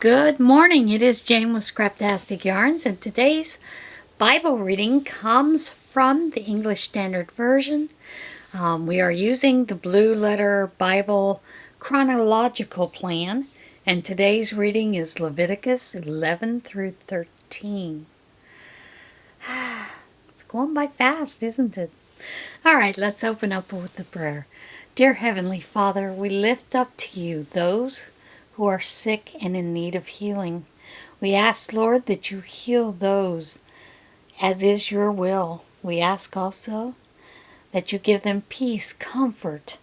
Good morning. It is Jane with Scraptastic Yarns, and today's Bible reading comes from the English Standard Version. We are using the Blue Letter Bible Chronological Plan, and today's reading is Leviticus 11 through 13. It's going by fast, isn't it? All right, let's open up with the prayer. Dear Heavenly Father, we lift up to you those who are sick and in need of healing. We ask, Lord, that you heal those as is your will. We ask also that you give them peace, comfort.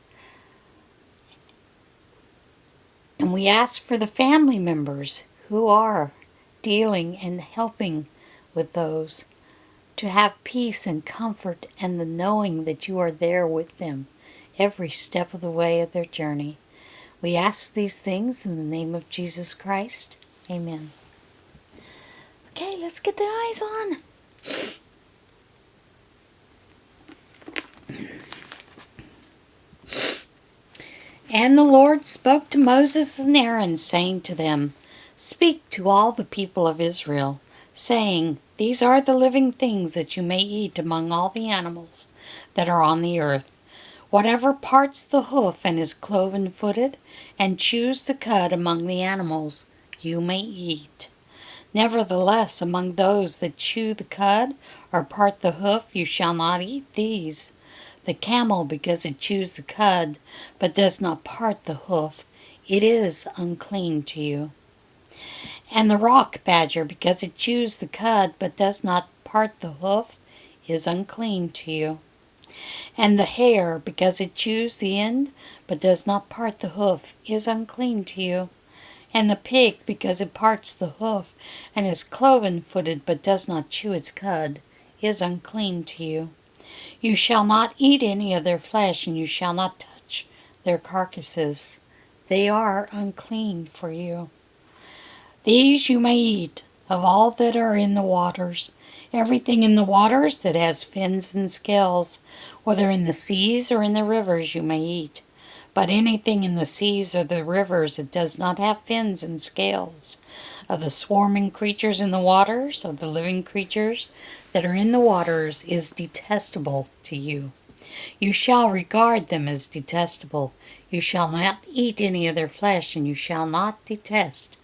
And we ask for the family members who are dealing and helping with those to have peace and comfort and the knowing that you are there with them every step of the way of their journey. We ask these things in the name of Jesus Christ. Amen. Okay, let's get the eyes on. And the Lord spoke to Moses and Aaron, saying to them, Speak to all the people of Israel, saying, These are the living things that you may eat among all the animals that are on the earth. Whatever parts the hoof and is cloven-footed, and chews the cud among the animals, you may eat. Nevertheless, among those that chew the cud, or part the hoof, you shall not eat these. The camel, because it chews the cud, but does not part the hoof, it is unclean to you. And the rock badger, because it chews the cud, but does not part the hoof, is unclean to you. And the hare, because it chews the end, but does not part the hoof, is unclean to you. And the pig, because it parts the hoof, and is cloven-footed, but does not chew its cud, is unclean to you. You shall not eat any of their flesh, and you shall not touch their carcasses. They are unclean for you. These you may eat of all that are in the waters, everything in the waters that has fins and scales, whether in the seas or in the rivers you may eat. But anything in the seas or the rivers that does not have fins and scales, of the swarming creatures in the waters, of the living creatures that are in the waters, is detestable to you. You shall regard them as detestable. You shall not eat any of their flesh, and you shall detest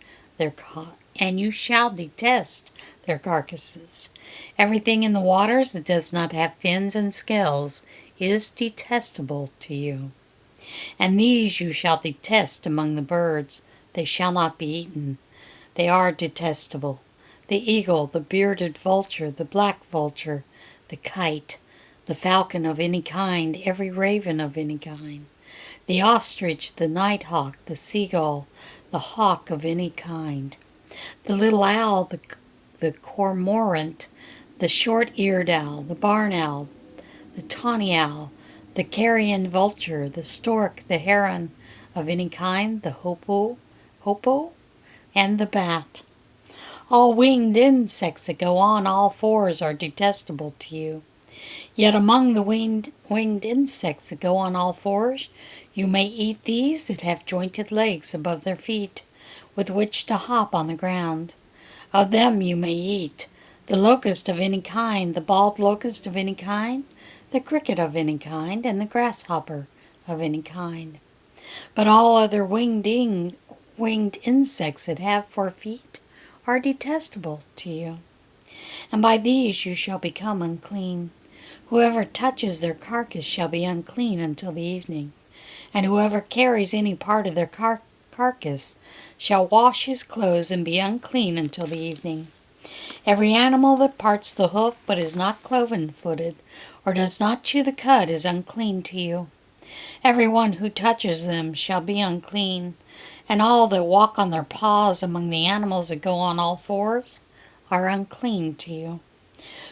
their carcasses. Everything in the waters that does not have fins and scales is detestable to you. And these you shall detest among the birds. They shall not be eaten. They are detestable: the eagle, the bearded vulture, the black vulture, the kite, the falcon of any kind, every raven of any kind, the ostrich, the nighthawk, the seagull, the hawk of any kind, the little owl, the cormorant, the short-eared owl, the barn owl, the tawny owl, the carrion vulture, the stork, the heron of any kind, the hoopoe, and the bat. All winged insects that go on all fours are detestable to you. Yet among the winged insects that go on all fours, you may eat these that have jointed legs above their feet, with which to hop on the ground. Of them you may eat the locust of any kind, the bald locust of any kind, the cricket of any kind, and the grasshopper of any kind. But all other winged insects that have 4 feet are detestable to you. And by these you shall become unclean. Whoever touches their carcass shall be unclean until the evening. And whoever carries any part of their carcass shall wash his clothes and be unclean until the evening. Every animal that parts the hoof but is not cloven-footed, or does not chew the cud, is unclean to you. Every one who touches them shall be unclean, and all that walk on their paws among the animals that go on all fours are unclean to you.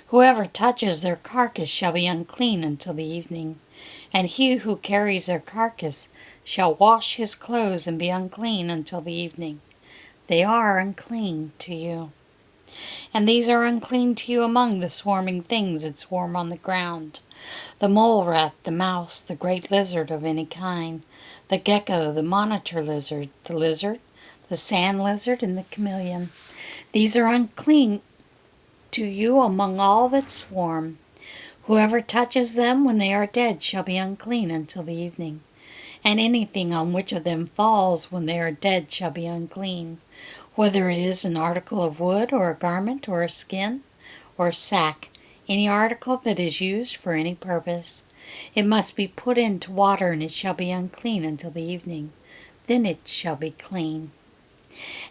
Whoever touches their carcass shall be unclean until the evening, and he who carries their carcass shall wash his clothes and be unclean until the evening. They are unclean to you. And these are unclean to you among the swarming things that swarm on the ground: the mole rat, the mouse, the great lizard of any kind, the gecko, the monitor lizard, the the sand lizard, and the chameleon. These are unclean to you among all that swarm. Whoever touches them when they are dead shall be unclean until the evening. And anything on which of them falls when they are dead shall be unclean, whether it is an article of wood, or a garment, or a skin, or a sack, any article that is used for any purpose. It must be put into water, and it shall be unclean until the evening. Then it shall be clean.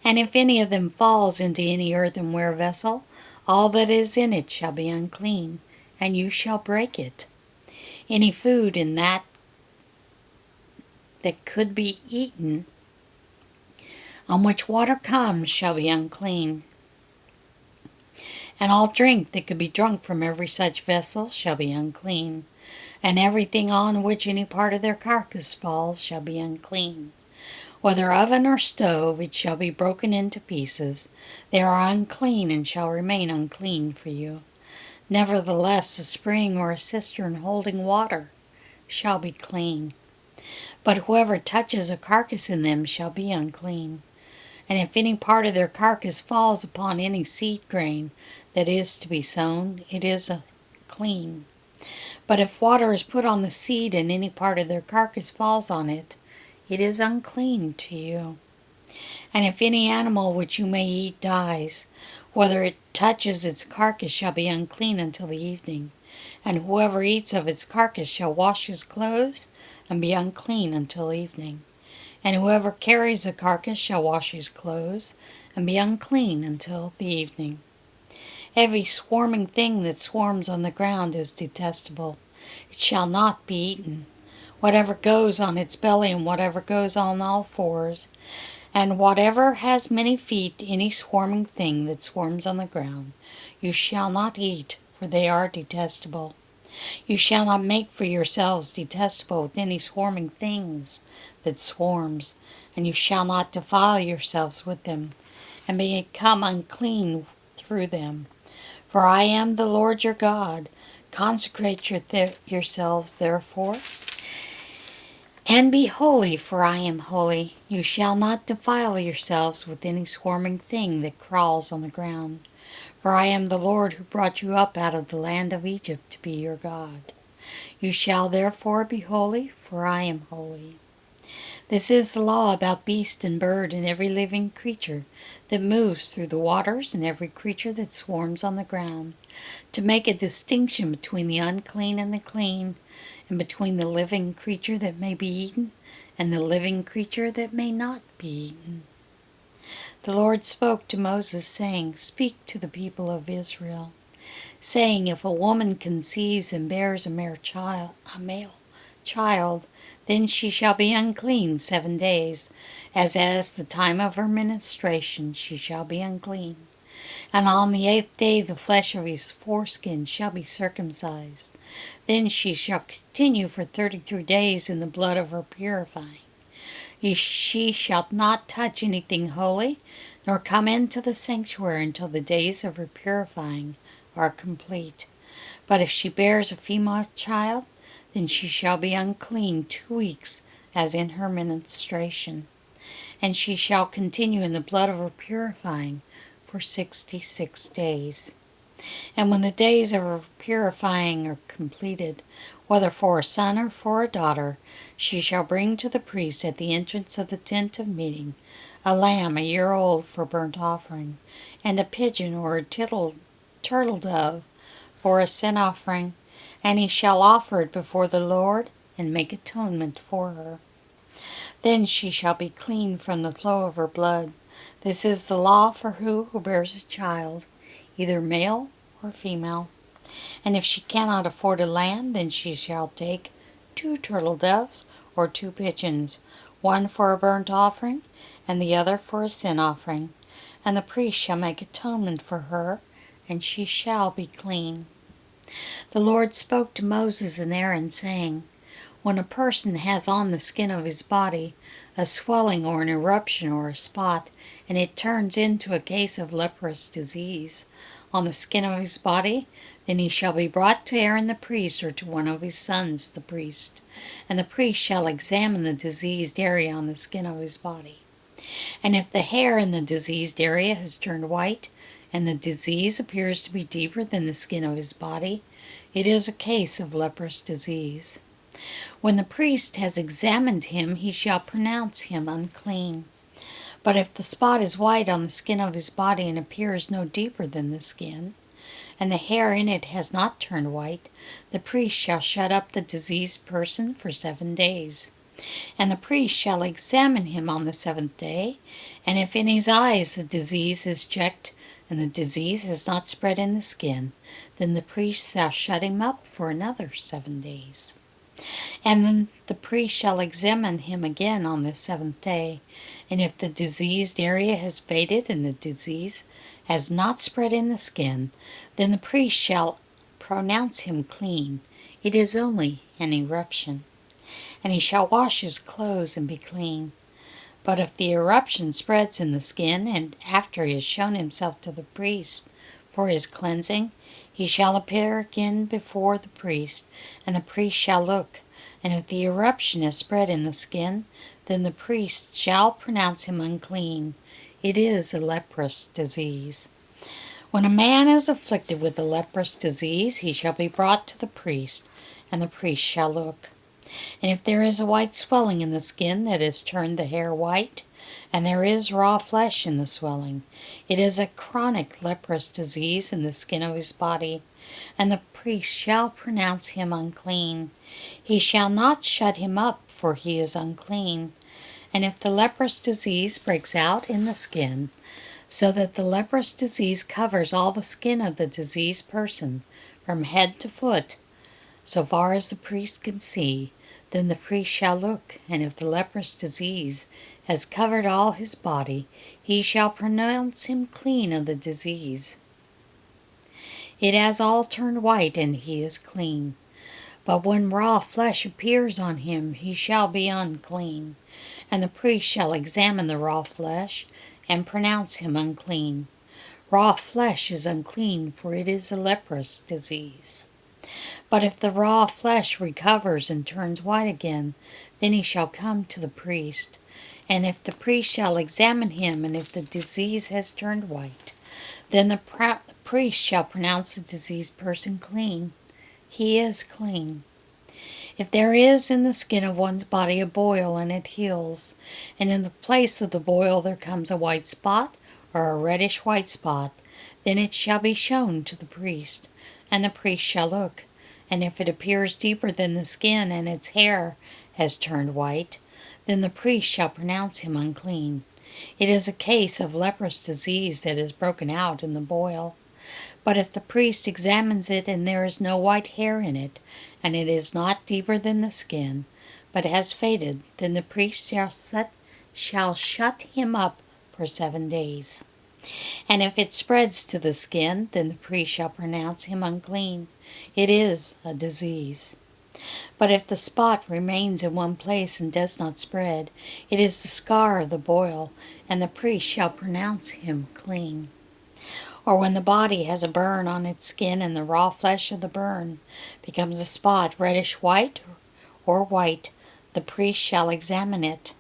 And if any of them falls into any earthenware vessel, all that is in it shall be unclean, and you shall break it. Any food in that could be eaten, on which water comes, shall be unclean. And all drink that could be drunk from every such vessel shall be unclean. And everything on which any part of their carcass falls shall be unclean. Whether oven or stove, it shall be broken into pieces. They are unclean, and shall remain unclean for you. Nevertheless, a spring or a cistern holding water shall be clean. But whoever touches a carcass in them shall be unclean. And if any part of their carcass falls upon any seed grain that is to be sown, it is clean. But if water is put on the seed, and any part of their carcass falls on it, it is unclean to you. And if any animal which you may eat dies, whether it touches its carcass shall be unclean until the evening. And whoever eats of its carcass shall wash his clothes, and be unclean until evening. And whoever carries a carcass shall wash his clothes, and be unclean until the evening. Every swarming thing that swarms on the ground is detestable. It shall not be eaten. Whatever goes on its belly, and whatever goes on all fours, and whatever has many feet, any swarming thing that swarms on the ground, you shall not eat, for they are detestable. You shall not make for yourselves detestable with any swarming things that swarms, and you shall not defile yourselves with them, and become unclean through them. For I am the Lord your God. Consecrate yourselves, therefore, and be holy, for I am holy. You shall not defile yourselves with any swarming thing that crawls on the ground. For I am the Lord who brought you up out of the land of Egypt to be your God. You shall therefore be holy, for I am holy. This is the law about beast and bird and every living creature that moves through the waters and every creature that swarms on the ground, to make a distinction between the unclean and the clean, and between the living creature that may be eaten and the living creature that may not be eaten. The Lord spoke to Moses, saying, Speak to the people of Israel, saying, If a woman conceives and bears a male child, then she shall be unclean 7 days, as the time of her menstruation she shall be unclean. And on the 8th day the flesh of his foreskin shall be circumcised. Then she shall continue for 33 days in the blood of her purifying. She shall not touch anything holy, nor come into the sanctuary until the days of her purifying are complete. But if she bears a female child, then she shall be unclean 2 weeks, as in her menstruation. And she shall continue in the blood of her purifying for 66 days. And when the days of her purifying are completed, whether for a son or for a daughter, she shall bring to the priest at the entrance of the tent of meeting a lamb 1 year old for burnt offering, and a pigeon or a turtle dove for a sin offering, and he shall offer it before the Lord and make atonement for her. Then she shall be clean from the flow of her blood. This is the law for who bears a child, either male or female. And if she cannot afford a lamb, then she shall take 2 turtle doves or 2 pigeons, one for a burnt offering, and the other for a sin offering. And the priest shall make atonement for her, and she shall be clean. The Lord spoke to Moses and Aaron, saying, When a person has on the skin of his body a swelling or an eruption or a spot, and it turns into a case of leprous disease on the skin of his body, then he shall be brought to Aaron the priest, or to one of his sons the priest, and the priest shall examine the diseased area on the skin of his body. And if the hair in the diseased area has turned white, and the disease appears to be deeper than the skin of his body, it is a case of leprous disease. When the priest has examined him, he shall pronounce him unclean. But if the spot is white on the skin of his body and appears no deeper than the skin, and the hair in it has not turned white, the priest shall shut up the diseased person for 7 days. And the priest shall examine him on the 7th day, and if in his eyes the disease is checked, and the disease has not spread in the skin, then the priest shall shut him up for another 7 days. And then the priest shall examine him again on the 7th day, and if the diseased area has faded and the disease has not spread in the skin, then the priest shall pronounce him clean. It is only an eruption. And he shall wash his clothes and be clean. But if the eruption spreads in the skin, and after he has shown himself to the priest for his cleansing, he shall appear again before the priest, and the priest shall look. And if the eruption is spread in the skin, then the priest shall pronounce him unclean. It is a leprous disease. When a man is afflicted with a leprous disease, he shall be brought to the priest, and the priest shall look. And if there is a white swelling in the skin that has turned the hair white, and there is raw flesh in the swelling, it is a chronic leprous disease in the skin of his body, and the priest shall pronounce him unclean. He shall not shut him up, for he is unclean. And if the leprous disease breaks out in the skin, so that the leprous disease covers all the skin of the diseased person, from head to foot, so far as the priest can see, then the priest shall look, and if the leprous disease has covered all his body, he shall pronounce him clean of the disease. It has all turned white, and he is clean. But when raw flesh appears on him, he shall be unclean. And the priest shall examine the raw flesh, and pronounce him unclean. Raw flesh is unclean, for it is a leprous disease. But if the raw flesh recovers and turns white again, then he shall come to the priest. And if the priest shall examine him, and if the disease has turned white, then the priest shall pronounce the diseased person clean. He is clean. If there is in the skin of one's body a boil, and it heals, and in the place of the boil there comes a white spot, or a reddish white spot, then it shall be shown to the priest, and the priest shall look. And if it appears deeper than the skin, and its hair has turned white, then the priest shall pronounce him unclean. It is a case of leprous disease that is broken out in the boil. But if the priest examines it, and there is no white hair in it, and it is not deeper than the skin, but has faded, then the priest shall shut him up for 7 days. And if it spreads to the skin, then the priest shall pronounce him unclean. It is a disease. But if the spot remains in one place and does not spread, it is the scar of the boil, and the priest shall pronounce him clean. Or when the body has a burn on its skin, and the raw flesh of the burn becomes a spot reddish white or white, the priest shall examine it.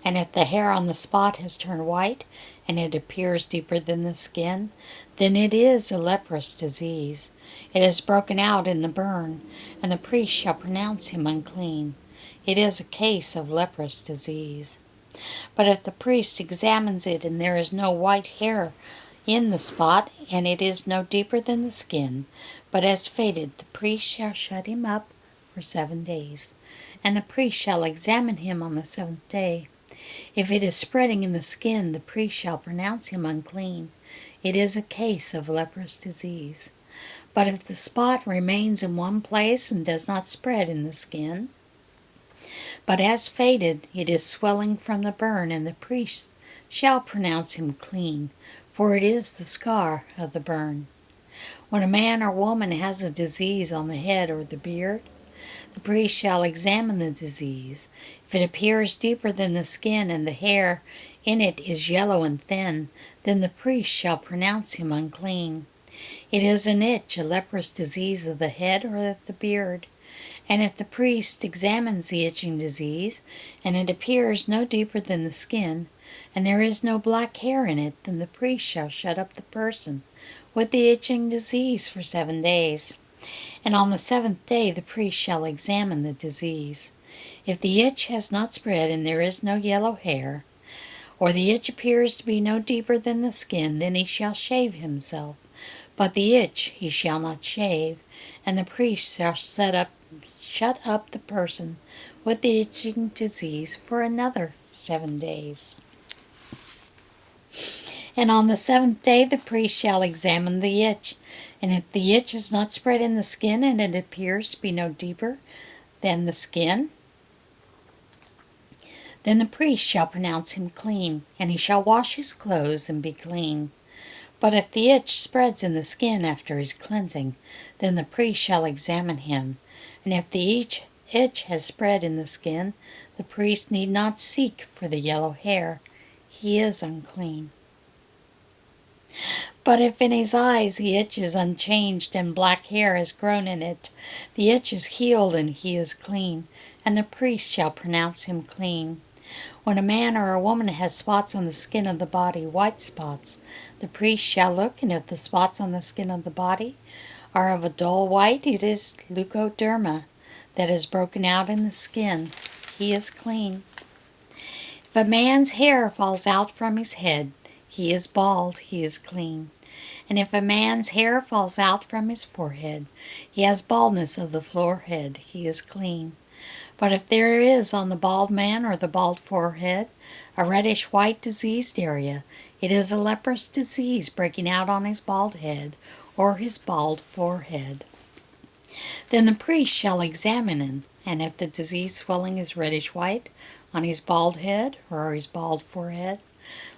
And if the hair on the spot has turned white, and it appears deeper than the skin, then it is a leprous disease. It is broken out in the burn, and the priest shall pronounce him unclean. It is a case of leprous disease. But if the priest examines it, and there is no white hair in the spot, and it is no deeper than the skin, but has faded, the priest shall shut him up for 7 days. And the priest shall examine him on the 7th day. If it is spreading in the skin, the priest shall pronounce him unclean. It is a case of leprous disease. But if the spot remains in one place and does not spread in the skin, but has faded, it is swelling from the burn, and the priest shall pronounce him clean, for it is the scar of the burn. When a man or woman has a disease on the head or the beard, the priest shall examine the disease. If it appears deeper than the skin, and the hair in it is yellow and thin, then the priest shall pronounce him unclean. It is an itch, a leprous disease of the head or of the beard. And if the priest examines the itching disease, and it appears no deeper than the skin, and there is no black hair in it, then the priest shall shut up the person with the itching disease for 7 days. And on the 7th day the priest shall examine the disease. If the itch has not spread and there is no yellow hair, or the itch appears to be no deeper than the skin, then he shall shave himself. But the itch he shall not shave, and the priest shall shut up the person with the itching disease for another 7 days. And on the 7th day the priest shall examine the itch, and if the itch is not spread in the skin, and it appears to be no deeper than the skin, then the priest shall pronounce him clean, and he shall wash his clothes and be clean. But if the itch spreads in the skin after his cleansing, then the priest shall examine him, and if the itch has spread in the skin, the priest need not seek for the yellow hair. He is unclean. But if in his eyes the itch is unchanged and black hair has grown in it, the itch is healed and he is clean, and the priest shall pronounce him clean. When a man or a woman has spots on the skin of the body, white spots, the priest shall look, and if the spots on the skin of the body are of a dull white, it is leukoderma that is broken out in the skin. He is clean. If a man's hair falls out from his head, he is bald, he is clean. And if a man's hair falls out from his forehead, he has baldness of the forehead, he is clean. But if there is on the bald man or the bald forehead a reddish-white diseased area, it is a leprous disease breaking out on his bald head or his bald forehead. Then the priest shall examine him, and if the disease swelling is reddish-white on his bald head or his bald forehead,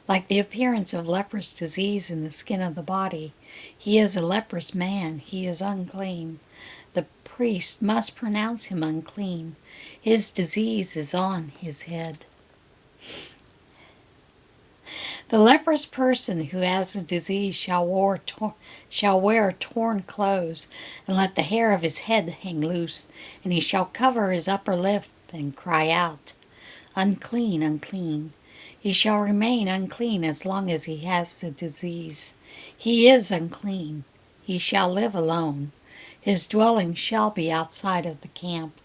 like the appearance of leprous disease in the skin of the body, he is a leprous man, he is unclean. The priest must pronounce him unclean. His disease is on his head. The leprous person who has the disease shall wear torn clothes, and let the hair of his head hang loose, and he shall cover his upper lip and cry out, "Unclean, unclean." He shall remain unclean as long as he has the disease. He is unclean. He shall live alone. His dwelling shall be outside of the camp.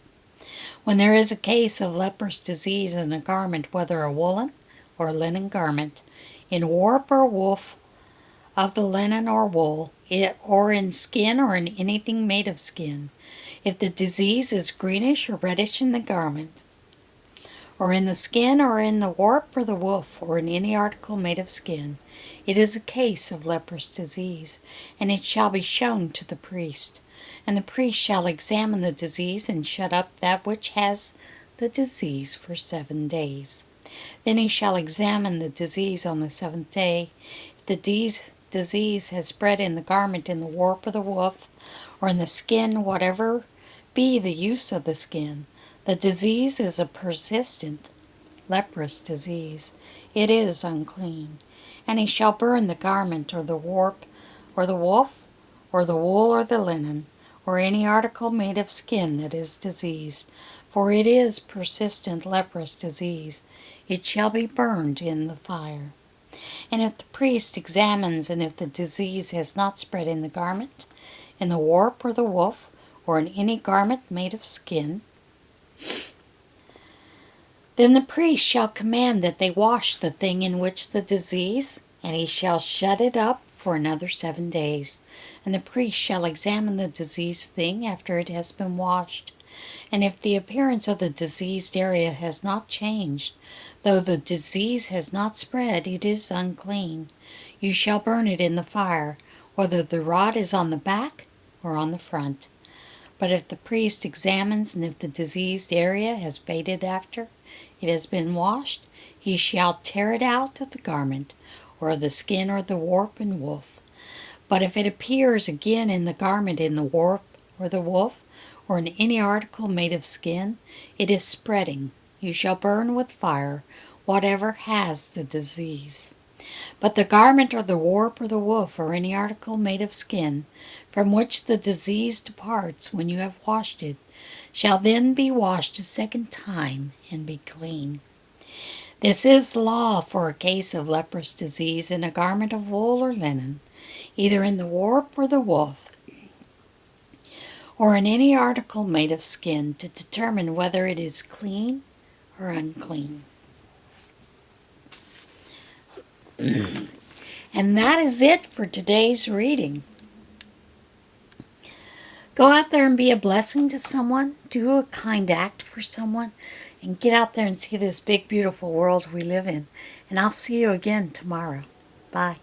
When there is a case of leprous disease in a garment, whether a woolen or linen garment, in warp or woof of the linen or wool, or in skin or in anything made of skin, if the disease is greenish or reddish in the garment, or in the skin, or in the warp or the woof, or in any article made of skin, it is a case of leprous disease, and it shall be shown to the priest. And the priest shall examine the disease and shut up that which has the disease for 7 days. Then he shall examine the disease on the 7th day. If the disease has spread in the garment, in the warp or the woof, or in the skin, whatever be the use of the skin, the disease is a persistent leprous disease. It is unclean. And he shall burn the garment, or the warp, or the woof, or the wool, or the linen, or any article made of skin that is diseased, for it is persistent leprous disease. It shall be burned in the fire. And if the priest examines, and if the disease has not spread in the garment, in the warp or the woof, or in any garment made of skin, then the priest shall command that they wash the thing in which the disease, and he shall shut it up for another 7 days. And the priest shall examine the diseased thing after it has been washed. And if the appearance of the diseased area has not changed, though the disease has not spread, it is unclean. You shall burn it in the fire, whether the rod is on the back or on the front. But if the priest examines, and if the diseased area has faded after it has been washed, he shall tear it out of the garment, or of the skin, or the warp and woof. But if it appears again in the garment, in the warp or the woof, or in any article made of skin, it is spreading. You shall burn with fire whatever has the disease. But the garment, or the warp, or the woof, or any article made of skin, from which the disease departs when you have washed it, shall then be washed a second time and be clean. This is the law for a case of leprous disease in a garment of wool or linen, either in the warp or the woof, or in any article made of skin, to determine whether it is clean or unclean. And that is it for today's reading. Go out there and be a blessing to someone. Do a kind act for someone. And get out there and see this big, beautiful world we live in. And I'll see you again tomorrow. Bye.